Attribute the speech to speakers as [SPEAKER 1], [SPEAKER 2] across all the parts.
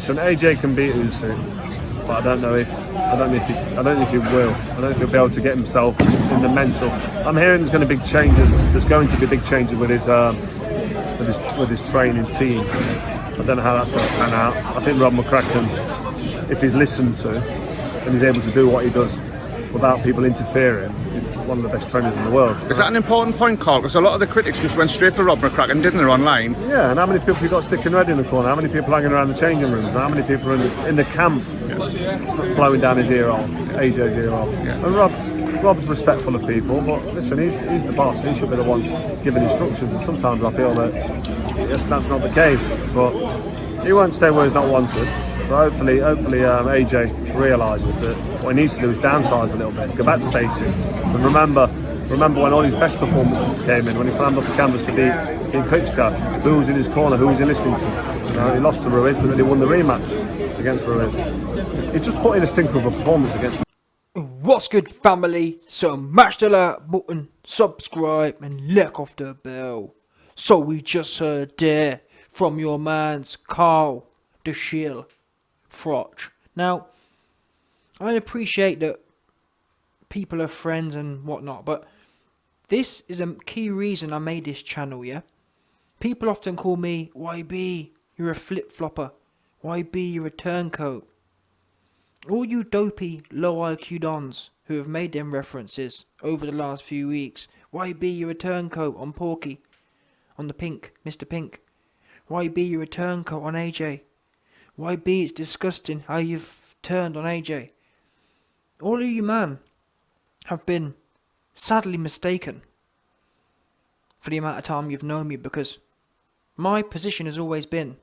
[SPEAKER 1] listen, AJ can beat Usyk, but I don't know if he will. I don't know if he'll be able to get himself in the mental. I'm hearing there's going to be big changes. There's going to be big changes with his training team. I don't know how that's going to pan out. I think Rob McCrappen, if he's listened to and he's able to do what he does without people interfering, is one of the best trainers in the world.
[SPEAKER 2] Is that an important point, Carl? Because a lot of the critics just went straight for Rob McCrappen, didn't they, online?
[SPEAKER 1] Yeah, and how many people you got sticking red in the corner? How many people hanging around the changing rooms? How many people are in the camp blowing down his ear hole, AJ's ear hole? Yeah. And Rob's respectful of people, but listen, he's the boss. He should be the one giving instructions. And sometimes I feel that that's not the case. But he won't stay where he's not wanted. But hopefully, AJ realises that what he needs to do is downsize a little bit, go back to basics, and remember when all his best performances came in, when he climbed off the canvas to beat Klitschko, who was in his corner, who was he listening to? He lost to Ruiz, but then he won the rematch against Ruiz. He just put in a stinker of a performance against.
[SPEAKER 3] What's good, family? So mash the like button, subscribe, and lick off the bell. So we just heard there from your man's Carl the Shield Froch. Now, I appreciate that people are friends and whatnot, but this is a key reason I made this channel, yeah? People often call me, YB, you're a flip-flopper. YB, you're a turncoat. All you dopey, low IQ dons who have made them references over the last few weeks. YB, you're a turncoat on Porky, on the Pink, Mr. Pink. YB, you're a turncoat on AJ. YB, it's disgusting how you've turned on AJ. All of you, man, have been sadly mistaken for the amount of time you've known me, because my position has always been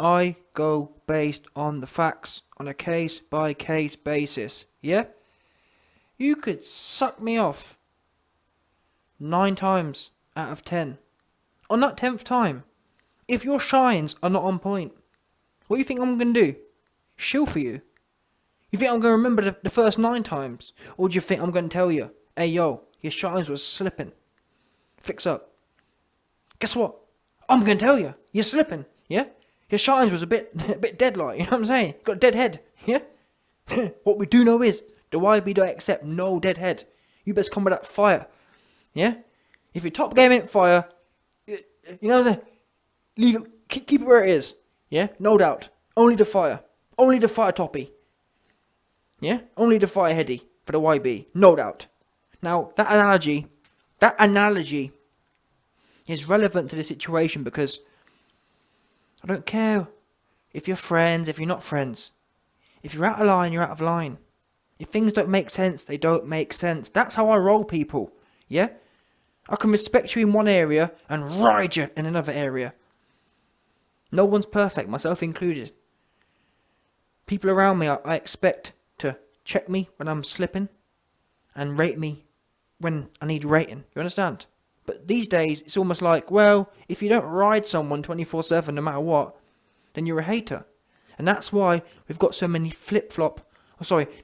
[SPEAKER 3] I go based on the facts on a case by case basis. Yeah? You could suck me off 9 times out of 10. On that 10th time, if your shines are not on point, what do you think I'm going to do? Shill for you? You think I'm going to remember the first 9 times? Or do you think I'm going to tell you, hey yo, your shines was slipping, fix up? Guess what? I'm going to tell you, you're slipping, yeah? Your shines was a bit dead like, you know what I'm saying? Got a dead head, yeah? What we do know is, the YB don't accept no dead head. You best come with that fire, yeah? If your top game ain't fire, you know what I'm saying? Leave it, keep it where it is, yeah? No doubt. Only the fire toppy. Yeah? Only the fire heady for the YB, no doubt. Now, that analogy is relevant to the situation, because I don't care if you're friends, if you're not friends. If you're out of line, you're out of line. If things don't make sense, they don't make sense. That's how I roll, people. Yeah? I can respect you in one area and ride you in another area. No one's perfect, myself included. People around me, I expect to check me when I'm slipping and rate me when I need rating. You understand? But these days, it's almost like, well, if you don't ride someone 24/7 no matter what, then you're a hater. And that's why we've got so many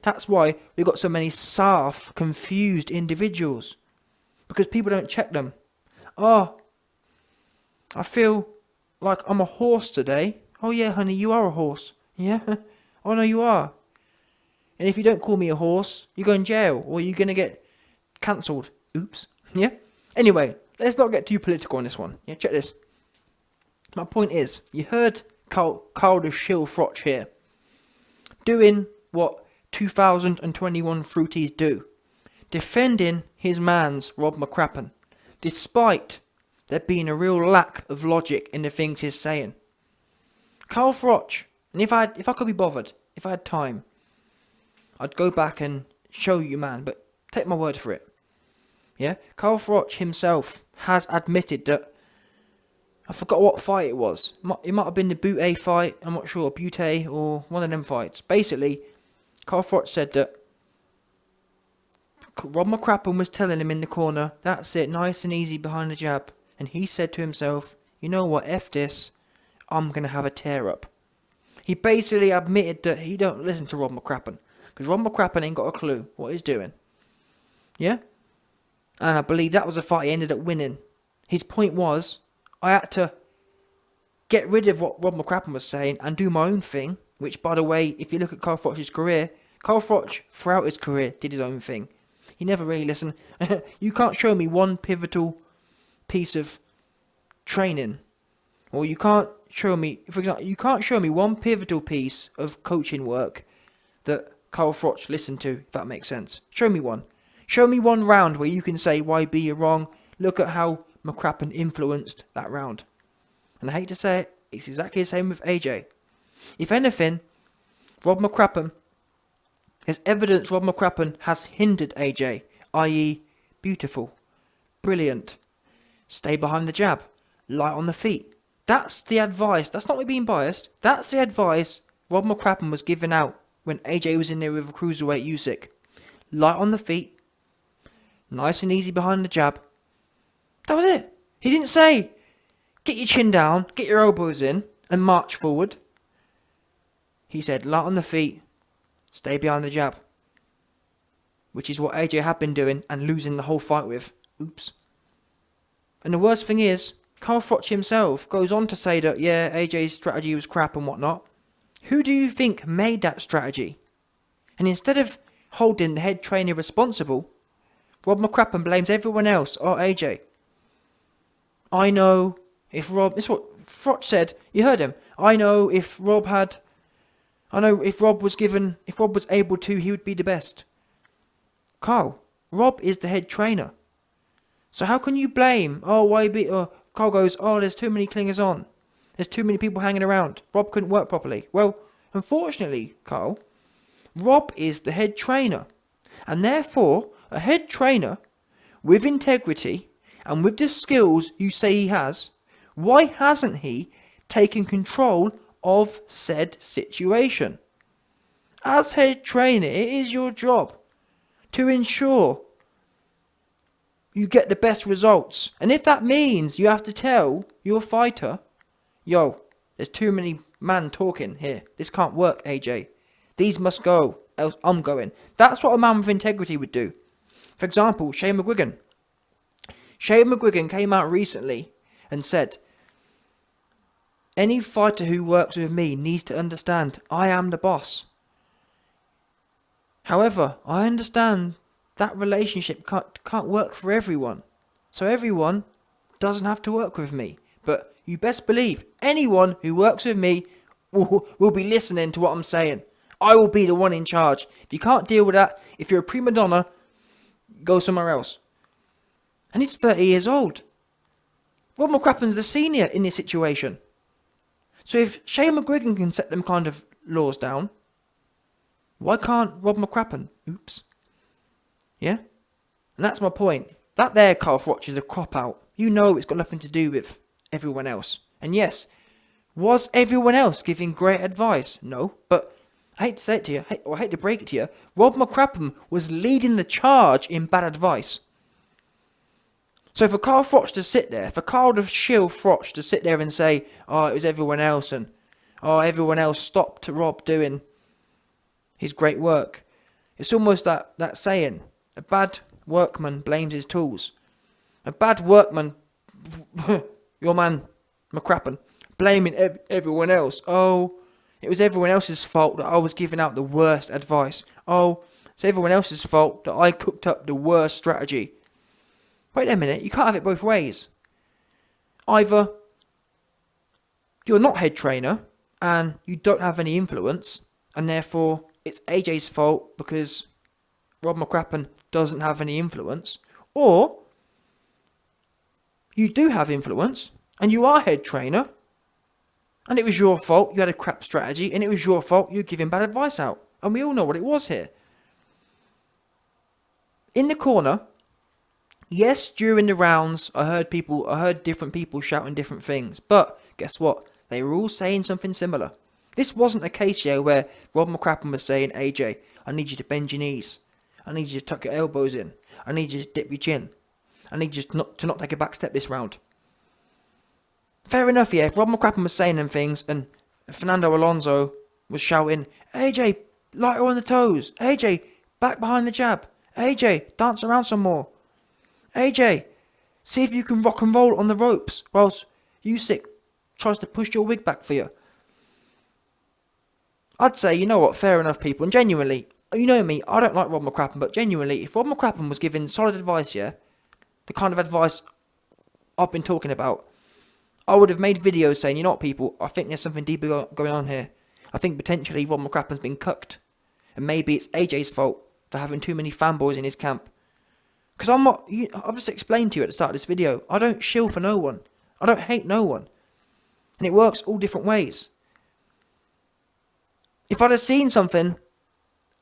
[SPEAKER 3] that's why we've got so many soft, confused individuals. Because people don't check them. Oh, I feel like I'm a horse today. Oh yeah, honey, you are a horse. Yeah? Oh no, you are. And if you don't call me a horse, you go in jail, or you're going to get cancelled. Oops. Yeah? Anyway, let's not get too political on this one. Yeah, check this. My point is, you heard Carl the Shield Froch here doing what 2021 fruities do. Defending his man's Rob McCrappen, despite there being a real lack of logic in the things he's saying. Carl Froch, and if I could be bothered, if I had time, I'd go back and show you, man, but take my word for it. Yeah, Carl Froch himself has admitted that, I forgot what fight it was. It might have been the Butte fight, I'm not sure, Butte or one of them fights. Basically, Carl Froch said that Rob McCrappen was telling him in the corner, that's it, nice and easy behind the jab. And he said to himself, you know what, F this, I'm going to have a tear up. He basically admitted that he don't listen to Rob McCrappen, because Rob McCrappen ain't got a clue what he's doing. Yeah? And I believe that was a fight he ended up winning. His point was, I had to get rid of what Rob McCrappen was saying and do my own thing, which, by the way, if you look at Carl Froch's career, Carl Froch, throughout his career, did his own thing. He never really listened. You can't show me one pivotal piece of training, or you can't show me, for example, you can't show me one pivotal piece of coaching work that Carl Froch listened to, if that makes sense. Show me one. Show me one round where you can say, YB, you're wrong. Look at how McCrappen influenced that round. And I hate to say it, it's exactly the same with AJ. If anything, Rob McCrappen, there's evidence Rob McCrappen has hindered AJ, i.e. beautiful, brilliant, stay behind the jab, light on the feet. That's the advice. That's not me being biased. That's the advice Rob McCrappen was giving out when AJ was in there with a cruiserweight Usyk. Light on the feet, nice and easy behind the jab. That was it. He didn't say, get your chin down, get your elbows in, and march forward. He said, light on the feet, stay behind the jab. Which is what AJ had been doing and losing the whole fight with. Oops. And the worst thing is, Carl Froch himself goes on to say that, yeah, AJ's strategy was crap and whatnot. Who do you think made that strategy? And instead of holding the head trainer responsible, Rob McCrappen blames everyone else. Oh, AJ. I know if Rob... This is what Froch said. You heard him. I know if Rob was able to, he would be the best. Carl, Rob is the head trainer. So how can you blame, Carl goes, there's too many clingers on. There's too many people hanging around. Rob couldn't work properly. Well, unfortunately, Carl, Rob is the head trainer. And therefore, a head trainer with integrity and with the skills you say he has, why hasn't he taken control of said situation? As head trainer, it is your job to ensure you get the best results. And if that means you have to tell your fighter, yo, there's too many man talking here. This can't work, AJ. These must go, else I'm going. That's what a man with integrity would do. For example, Shane McGuigan. Shane McGuigan came out recently and said, any fighter who works with me needs to understand I am the boss. However, I understand that relationship can't work for everyone. So everyone doesn't have to work with me. But you best believe anyone who works with me will be listening to what I'm saying. I will be the one in charge. If you can't deal with that, if you're a prima donna, go somewhere else. And he's 30 years old. Rob McCrappen's the senior in this situation. So if Shane McGuigan can set them kind of laws down, why can't Rob McCrappen? Oops. Yeah? And that's my point. That there, Carl Froch, is a cop-out. You know it's got nothing to do with everyone else. And yes, was everyone else giving great advice? No. But I hate to say it to you, I hate to break it to you, Rob McCrappen was leading the charge in bad advice. So for Carl Froch to sit there, for Carl the shill Froch to sit there and say, it was everyone else, and everyone else stopped Rob doing his great work. It's almost that saying, a bad workman blames his tools. A bad workman, your man McCrappen, blaming everyone else. Oh, it was everyone else's fault that I was giving out the worst advice. Oh, it's everyone else's fault that I cooked up the worst strategy. Wait a minute, you can't have it both ways. Either you're not head trainer and you don't have any influence, and therefore it's AJ's fault because Rob McCrappen doesn't have any influence, or you do have influence and you are head trainer and it was your fault, you had a crap strategy, and it was your fault you're giving bad advice out. And we all know what it was here. In the corner, yes, during the rounds, I heard different people shouting different things. But guess what? They were all saying something similar. This wasn't a case here where Rob McCrappen was saying, AJ, I need you to bend your knees. I need you to tuck your elbows in. I need you to dip your chin. I need you to not take a back step this round. Fair enough, yeah. If Rob McCrappen was saying them things and Fernando Alonso was shouting, AJ, lighter on the toes. AJ, back behind the jab. AJ, dance around some more. AJ, see if you can rock and roll on the ropes whilst Usyk tries to push your wig back for you. I'd say, you know what, fair enough, people. And genuinely, you know me, I don't like Rob McCrappen, but genuinely, if Rob McCrappen was giving solid advice, yeah, the kind of advice I've been talking about, I would have made videos saying, you know what, people, I think there's something deeper going on here. I think potentially Rob McCrappen's been cucked. And maybe it's AJ's fault for having too many fanboys in his camp. Because I've just explained to you at the start of this video, I don't shill for no one. I don't hate no one. And it works all different ways. If I'd have seen something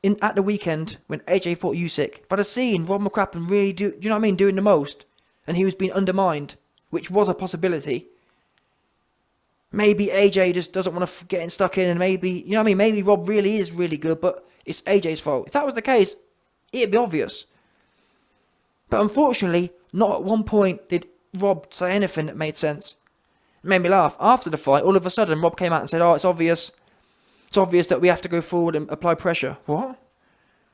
[SPEAKER 3] at the weekend when AJ fought Usyk, if I'd have seen Rob McCrappen really do you know what I mean, doing the most, and he was being undermined, which was a possibility, maybe AJ just doesn't want to get stuck in, and maybe, you know what I mean, maybe Rob really is really good, but it's AJ's fault. If that was the case, it'd be obvious. But unfortunately, not at one point did Rob say anything that made sense. It made me laugh. After the fight, all of a sudden, Rob came out and said, oh, it's obvious that we have to go forward and apply pressure. What?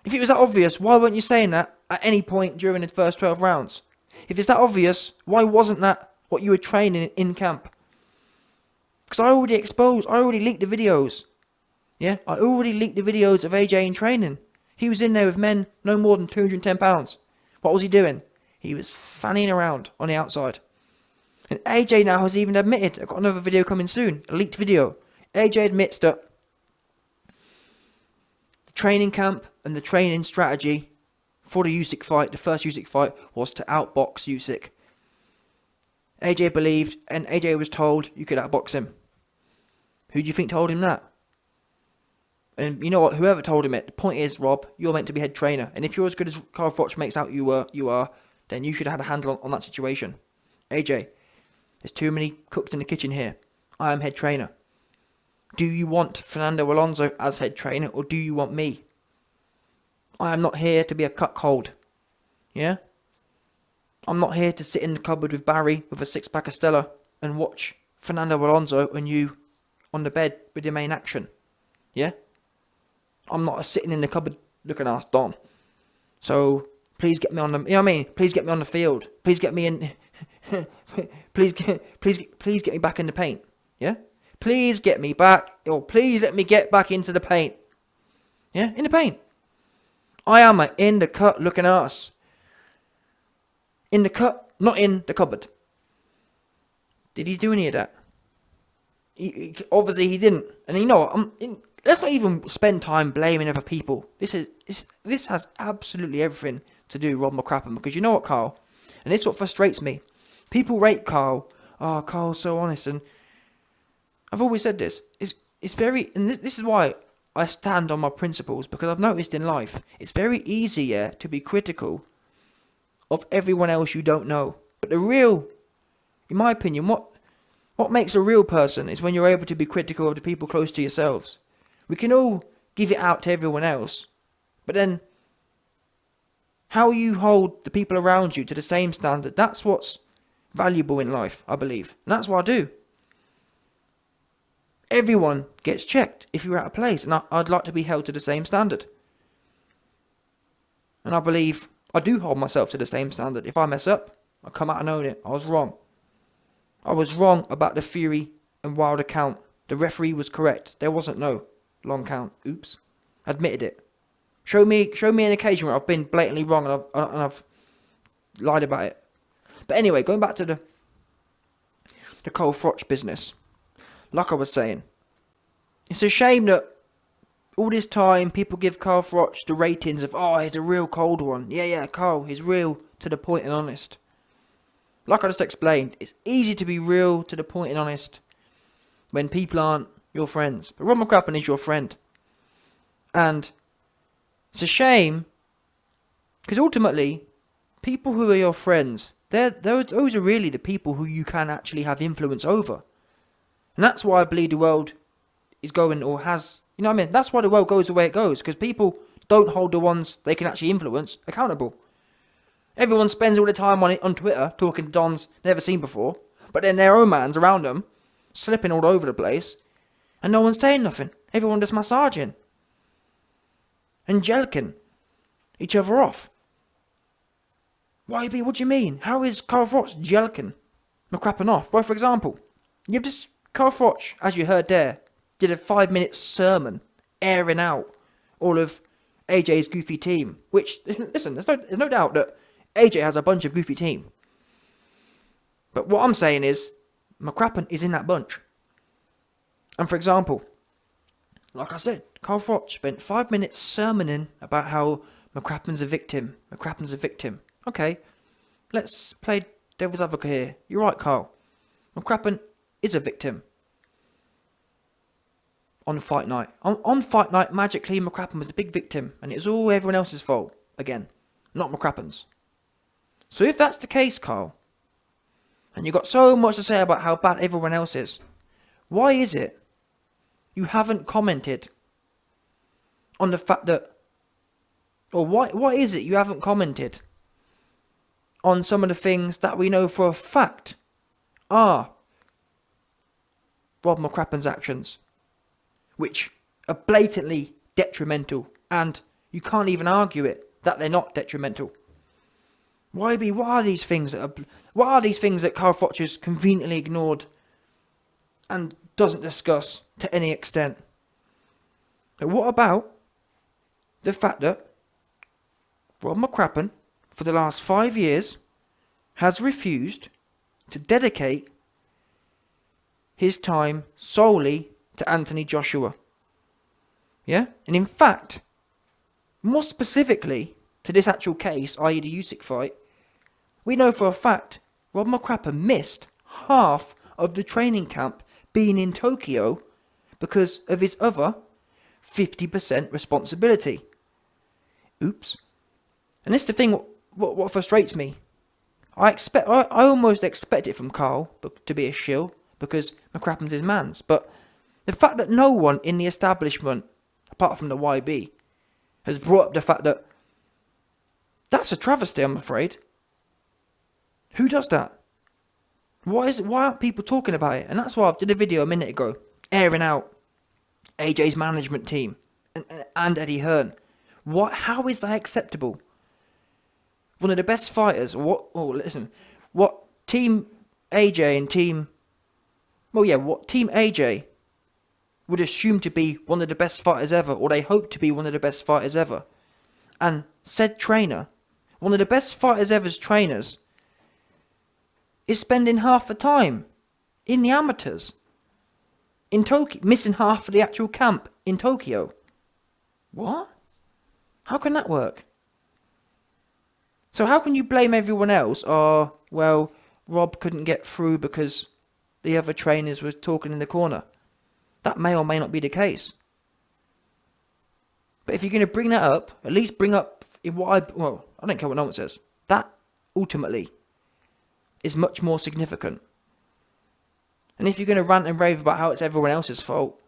[SPEAKER 3] If it was that obvious, why weren't you saying that at any point during the first 12 rounds? If it's that obvious, why wasn't that what you were training in camp? Because I already leaked the videos. Yeah, I already leaked the videos of AJ in training. He was in there with men no more than 210 pounds. What was he doing? He was fanning around on the outside. And AJ now has even admitted, I've got another video coming soon, a leaked video. AJ admits that the training camp and the training strategy for the Usyk fight, the first Usyk fight, was to outbox Usyk. AJ believed, and AJ was told, you could outbox him. Who do you think told him that? And you know what, whoever told him it, the point is, Rob, you're meant to be head trainer. And if you're as good as Carl Froch makes out you are, then you should have had a handle on that situation. AJ, there's too many cooks in the kitchen here. I am head trainer. Do you want Fernando Alonso as head trainer, or do you want me? I am not here to be a cuckold. Yeah? I'm not here to sit in the cupboard with Barry with a six-pack of Stella and watch Fernando Alonso and you on the bed with your main action. Yeah? I'm not sitting in the cupboard looking ass Don. So please get me on the, you know what I mean? Please get me on the field. Please get me in. please get me back in the paint. Yeah? Please get me back, or please let me get back into the paint. Yeah? In the paint. I am a in the cut looking ass. In the cut, not in the cupboard. Did he do any of that? Obviously he didn't. And you know what? Let's not even spend time blaming other people. This has absolutely everything to do with Rob McCrappen. Because you know what, Carl? And this is what frustrates me. People rate Carl. Oh, Carl's so honest. And I've always said this. It's very... And this is why I stand on my principles. Because I've noticed in life, it's very easy, yeah, to be critical of everyone else you don't know. But the real... In my opinion, what makes a real person is when you're able to be critical of the people close to yourselves. We can all give it out to everyone else, but then how you hold the people around you to the same standard, that's what's valuable in life, I believe. And that's what I do. Everyone gets checked if you're out of place, and I'd like to be held to the same standard. And I believe I do hold myself to the same standard. If I mess up, I come out and own it. I was wrong. I was wrong about the Fury and Wilder count. The referee was correct. There wasn't no long count. Oops. Admitted it. Show me an occasion where I've been blatantly wrong and I've lied about it. But anyway, going back to the Carl Froch business. Like I was saying, it's a shame that all this time people give Carl Froch the ratings of, oh, he's a real cold one. Yeah, Carl, he's real, to the point and honest. Like I just explained, it's easy to be real, to the point and honest when people aren't your friends. But Rob McCrappen is your friend. And it's a shame, because ultimately, people who are your friends, those are really the people who you can actually have influence over. And that's why I believe the world is going, or has, you know what I mean? That's why the world goes the way it goes, because people don't hold the ones they can actually influence accountable. Everyone spends all the time on Twitter talking to dons never seen before, but then their own man's around them, slipping all over the place, and no one's saying nothing. Everyone just massaging and jellicking each other off. YB, what do you mean? How is Carl Froch jellicking McCrappen off? Well, for example, you've just Carl Froch, as you heard there, did a 5-minute sermon airing out all of AJ's goofy team. Which, listen, there's no doubt that AJ has a bunch of goofy team. But what I'm saying is, McCrappen is in that bunch. And for example, like I said, Carl Froch spent 5 minutes sermoning about how McCrappen's a victim. McCrappen's a victim. Okay, let's play devil's advocate here. You're right, Carl. McCrappen is a victim. On fight night. On fight night, magically, McCrappen was the big victim. And it was all everyone else's fault. Again, not McCrappen's. So if that's the case, Carl, and you've got so much to say about how bad everyone else is, why is it you haven't commented on the fact that, or why is it you haven't commented on some of the things that we know for a fact are Rob McCrappen's actions, which are blatantly detrimental, and you can't even argue it that they're not detrimental. What are these things that Carl Froch has conveniently ignored and doesn't discuss to any extent? But what about the fact that Rob McCrappen, for the last 5 years, has refused to dedicate his time solely to Anthony Joshua? Yeah? And in fact, more specifically to this actual case, i.e. the Usyk fight, we know for a fact Rob McCrappen missed half of the training camp being in Tokyo because of his other 50% responsibility. Oops. And this is the thing, what frustrates me. I almost expect it from Carl to be a shill because McCrappen's his man's. But the fact that no one in the establishment, apart from the YB, has brought up the fact that that's a travesty, I'm afraid. Who does that? Why aren't people talking about it? And that's why I did a video a minute ago, airing out AJ's management team and Eddie Hearn. How is that acceptable? One of the best fighters, what Team AJ and Team AJ would assume to be one of the best fighters ever, or they hope to be one of the best fighters ever. And said trainer, one of the best fighters ever's trainers, is spending half the time in the amateurs in Tokyo, missing half of the actual camp in Tokyo. What? How can that work? So how can you blame everyone else? Oh, well, Rob couldn't get through because the other trainers were talking in the corner. That may or may not be the case. But if you're going to bring that up, at least bring up in I don't care what no one says. That ultimately is much more significant. And if you're going to rant and rave about how it's everyone else's fault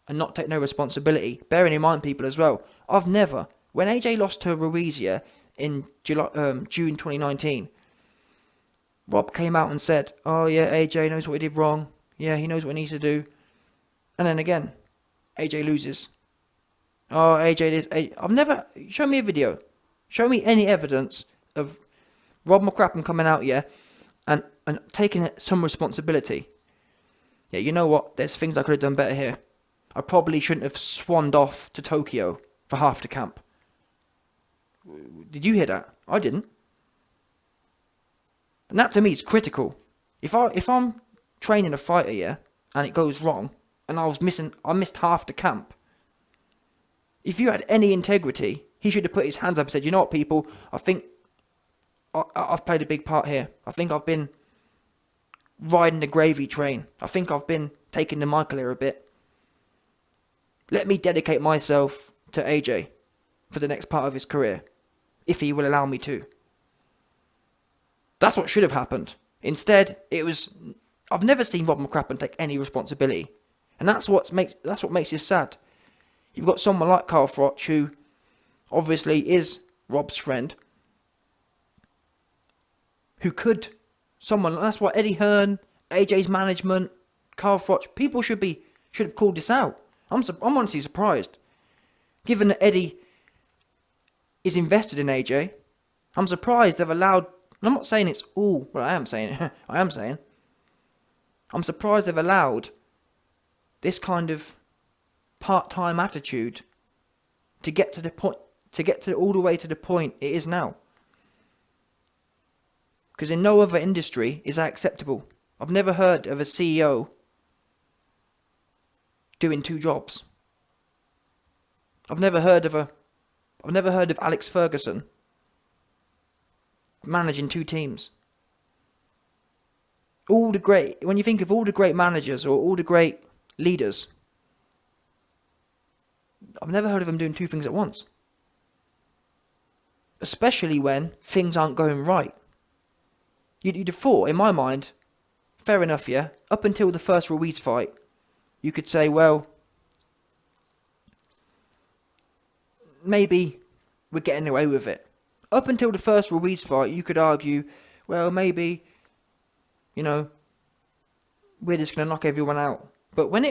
[SPEAKER 3] and not take no responsibility, bearing in mind, people, as well, when AJ lost to Ruizia in June 2019, Rob came out and said, oh yeah, AJ knows what he did wrong. Yeah, he knows what he needs to do. And then again, AJ loses. Oh, AJ this. Show me a video. Show me any evidence of Rob McCrappen coming out, and taking some responsibility. Yeah, you know what? There's things I could have done better here. I probably shouldn't have swanned off to Tokyo for half the camp. Did you hear that? I didn't. And that to me is critical. If I'm training a fighter, and it goes wrong, and I missed half the camp. If you had any integrity, he should have put his hands up and said, you know what, people, I think I've played a big part here. I think I've been riding the gravy train. I think I've been taking the Michael here a bit. Let me dedicate myself to AJ for the next part of his career, if he will allow me to. That's what should have happened. Instead, I've never seen Rob McCrappen take any responsibility. And that's what makes it sad. You've got someone like Carl Froch, who obviously is Rob's friend, that's why Eddie Hearn, AJ's management, Carl Froch, people should have called this out. I'm honestly surprised. Given that Eddie is invested in AJ, I'm surprised they've allowed, and I'm not saying it's all, well, I am saying I'm surprised they've allowed this kind of part-time attitude to get to the point, all the way to the point it is now. Because in no other industry is that acceptable. I've never heard of a CEO doing 2 jobs. I've never heard of Alex Ferguson managing 2 teams. When you think of all the great managers or all the great leaders, I've never heard of them doing 2 things at once. Especially when things aren't going right. You'd have thought, in my mind, fair enough, yeah, up until the first Ruiz fight, you could say, well, maybe we're getting away with it. Up until the first Ruiz fight, you could argue, well, maybe, we're just going to knock everyone out. But when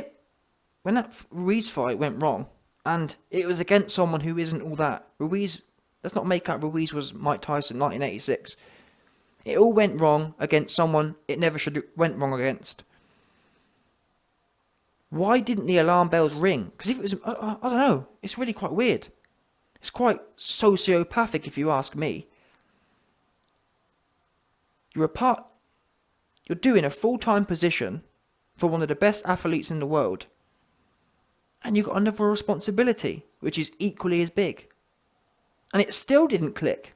[SPEAKER 3] that Ruiz fight went wrong, and it was against someone who isn't all that, let's not make out Ruiz was Mike Tyson 1986. It all went wrong against someone it never should have went wrong against. Why didn't the alarm bells ring? Because if it was, I don't know, it's really quite weird. It's quite sociopathic if you ask me. You're doing a full-time position for one of the best athletes in the world, and you've got another responsibility, which is equally as big. And it still didn't click.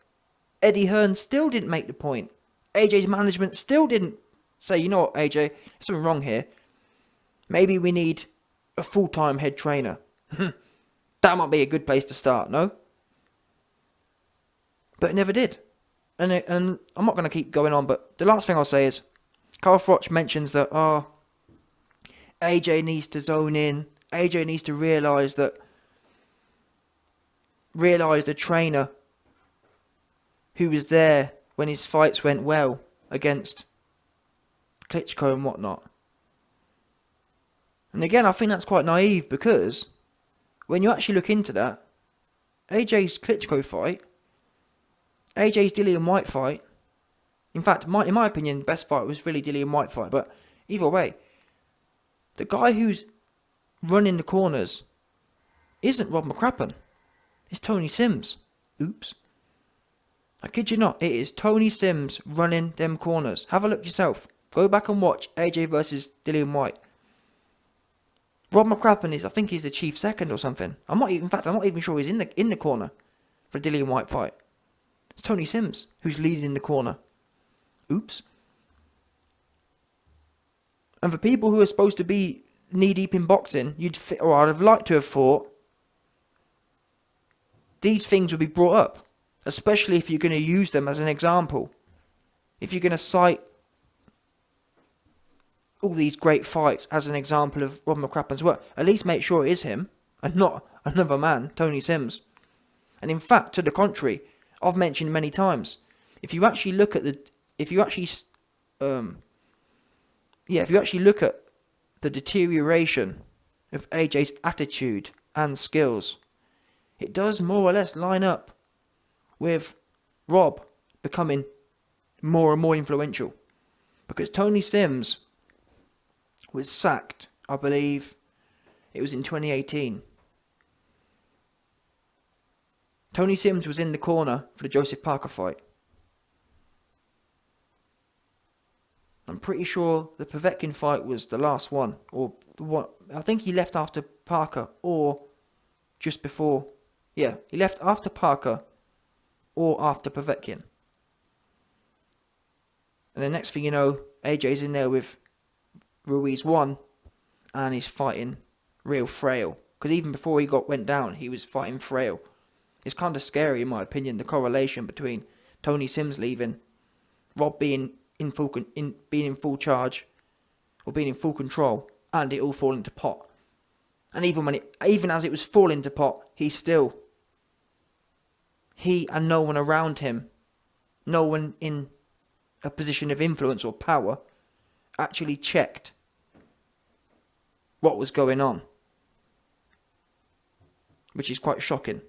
[SPEAKER 3] Eddie Hearn still didn't make the point. AJ's management still didn't say, you know what, AJ, there's something wrong here. Maybe we need a full-time head trainer. That might be a good place to start, no? But it never did. And I'm not going to keep going on, but the last thing I'll say is, Carl Froch mentions that, AJ needs to zone in. AJ needs to realise the trainer who was there when his fights went well against Klitschko and whatnot. And again, I think that's quite naive, because when you actually look into that, AJ's Klitschko fight, AJ's Dillian White fight, in fact, in my opinion, the best fight was really Dillian White fight, but either way, the guy who's running the corners isn't Rob McCrappen. It's Tony Sims. Oops. I kid you not, it is Tony Sims running them corners. Have a look yourself. Go back and watch AJ versus Dillian White. Rob McCrappen I think he's the chief second or something. I'm not even sure he's in the corner for the Dillian White fight. It's Tony Sims who's leading the corner. Oops. And for people who are supposed to be knee-deep in boxing, I'd have liked to have thought these things would be brought up, especially if you're going to use them as an example. If you're going to cite all these great fights as an example of Rob McCrappen's work, at least make sure it is him and not another man, Tony Sims. And in fact, to the contrary, I've mentioned many times, if you actually look at the deterioration of AJ's attitude and skills, it does more or less line up with Rob becoming more and more influential. Because Tony Sims was sacked, I believe it was in 2018. Tony Sims was in the corner for the Joseph Parker fight. I'm pretty sure the Povetkin fight was the last one, or the one. I think he left after Parker, or just before. Yeah, he left after Parker, or after Povetkin. And the next thing you know, AJ's in there with Ruiz 1, and he's fighting real frail. Because even before he went down, he was fighting frail. It's kind of scary, in my opinion, the correlation between Tony Sims leaving, Rob being in full charge, or being in full control, and it all falling to pot. And even as it was falling to pot, he and no one around him, no one in a position of influence or power, actually checked what was going on, which is quite shocking.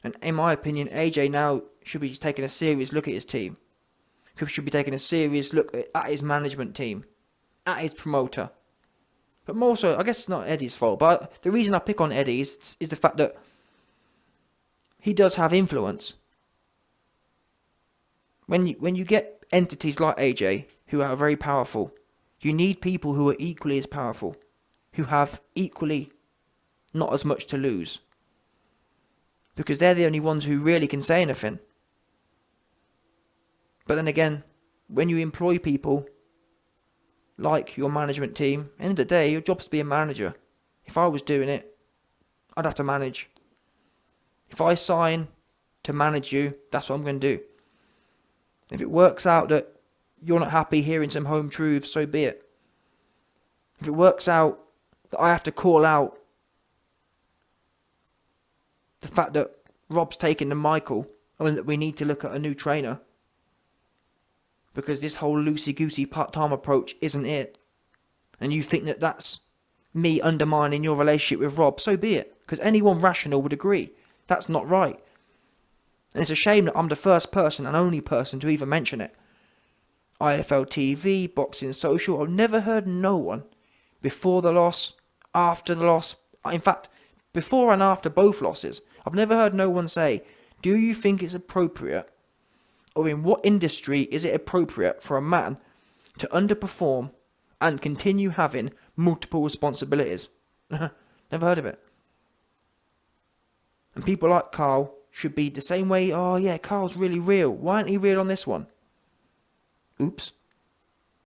[SPEAKER 3] And in my opinion, AJ now should be taking a serious look at his team. Should be taking a serious look at his management team. at his promoter. But more so, I guess it's not Eddie's fault, but the reason I pick on Eddie is the fact that he does have influence. When you get entities like AJ, who are very powerful, you need people who are equally as powerful, who have equally not as much to lose. Because they're the only ones who really can say anything. But then again, when you employ people like your management team, end of the day, your job's to be a manager. If I was doing it, I'd have to manage. If I sign to manage you, that's what I'm going to do. If it works out that you're not happy hearing some home truths, so be it. If it works out that I have to call out the fact that Rob's taken to Michael and that we need to look at a new trainer, because this whole loosey-goosey part-time approach isn't it, and you think that that's me undermining your relationship with Rob, so be it. Because anyone rational would agree. That's not right. And it's a shame that I'm the first person and only person to even mention it. IFL TV, Boxing Social, I've never heard no one, before the loss, after the loss, in fact, before and after both losses, I've never heard no one say, do you think it's appropriate, or in what industry is it appropriate for a man to underperform and continue having multiple responsibilities? Never heard of it. And people like Carl should be the same way, oh yeah, Carl's really real. Why aren't he real on this one? Oops.